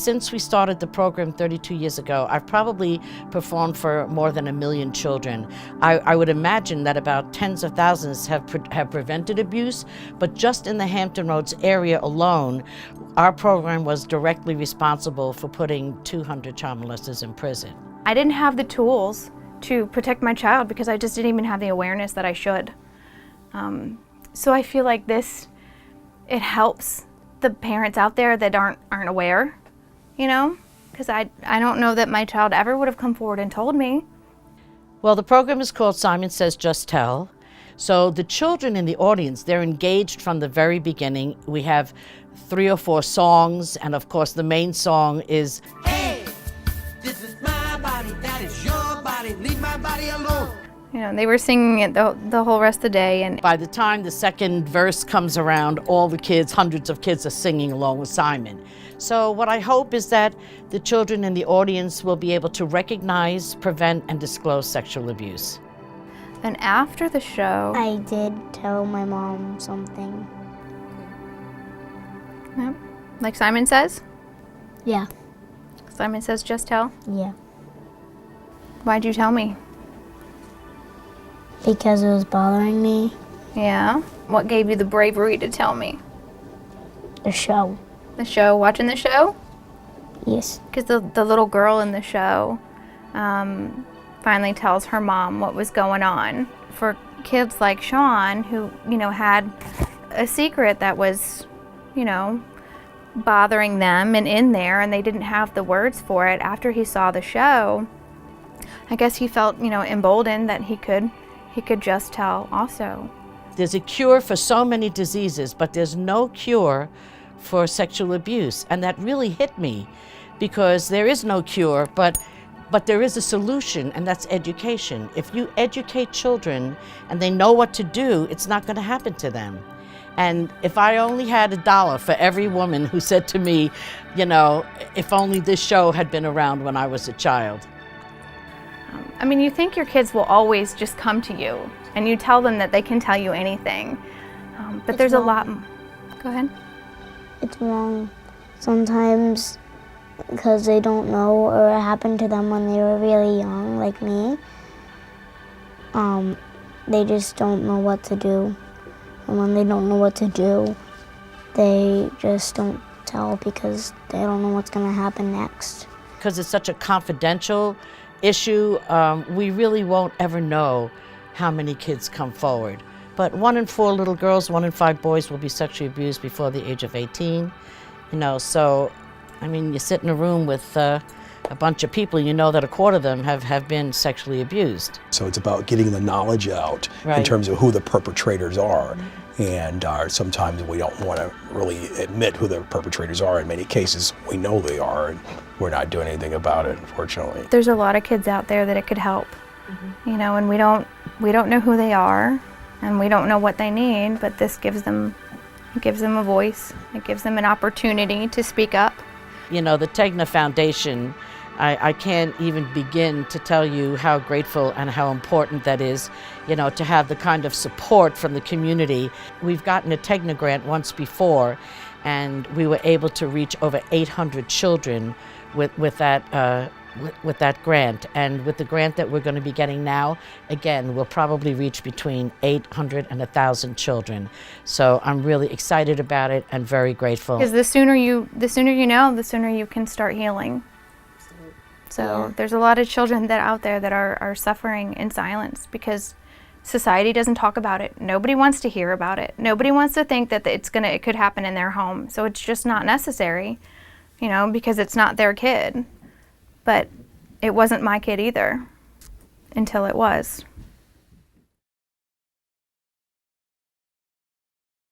Since we started the program 32 years ago, I've probably performed for more than 1 million children. I would imagine that about tens of thousands have prevented abuse, but just in the Hampton Roads area alone, our program was directly responsible for putting 200 child molesters in prison. I didn't have the tools to protect my child because I just didn't even have the awareness that I should. So I feel like it helps the parents out there that aren't aware, you know, because I don't know that my child ever would have come forward and told me. Well, the program is called Simon Says Just Tell. So the children in the audience, they're engaged from the very beginning. We have 3 or 4 songs, and of course the main song is, "Hey, this is my body, that is your body, leave my body alone." You know, they were singing it the whole rest of the day, and by the time the second verse comes around, all the kids, hundreds of kids, are singing along with Simon. So what I hope is that the children in the audience will be able to recognize, prevent, and disclose sexual abuse. And after the show, I did tell my mom something. Yep. Like Simon says? Yeah. Simon Says Just Tell? Yeah. Why'd you tell me? Because it was bothering me. Yeah? What gave you the bravery to tell me? The show. The show? Watching the show? Yes. Because the little girl in the show finally tells her mom what was going on. For kids like Sean, who, you know, had a secret that was, you know, bothering them and in there, and they didn't have the words for it, after he saw the show, I guess he felt, you know, emboldened that he could just tell also. There's a cure for so many diseases, but there's no cure for sexual abuse. And that really hit me, because there is no cure, but there is a solution, and that's education. If you educate children and they know what to do, it's not going to happen to them. And if I only had $1 for every woman who said to me, you know, if only this show had been around when I was a child. I mean, you think your kids will always just come to you, and you tell them that they can tell you anything. But there's a lot. Go ahead. It's wrong sometimes because they don't know, or it happened to them when they were really young, like me. They just don't know what to do. And when they don't know what to do, they just don't tell because they don't know what's going to happen next. Because it's such a confidential issue, we really won't ever know how many kids come forward. But 1 in 4 little girls, 1 in 5 boys will be sexually abused before the age of 18. You know, so, I mean, you sit in a room with a bunch of people, you know that a quarter of them have been sexually abused. So it's about getting the knowledge out Right. in terms of who the perpetrators are. And sometimes we don't want to really admit who the perpetrators are. In many cases, we know they are, and we're not doing anything about it, unfortunately. There's a lot of kids out there that it could help, you know, and we don't know who they are, and we don't know what they need, but this gives them a voice. It gives them an opportunity to speak up. You know, the Tegna Foundation, I can't even begin to tell you how grateful and how important that is, you know, to have the kind of support from the community. We've gotten a Tegna grant once before, and we were able to reach over 800 children with that grant. And with the grant that we're going to be getting now, again, we'll probably reach between 800 and 1,000 children. So I'm really excited about it and very grateful. Because the sooner you know, the sooner you can start healing. So there's a lot of children that out there that are suffering in silence because society doesn't talk about it. Nobody wants to hear about it. Nobody wants to think that it could happen in their home. So it's just not necessary, you know, because it's not their kid. But it wasn't my kid either until it was.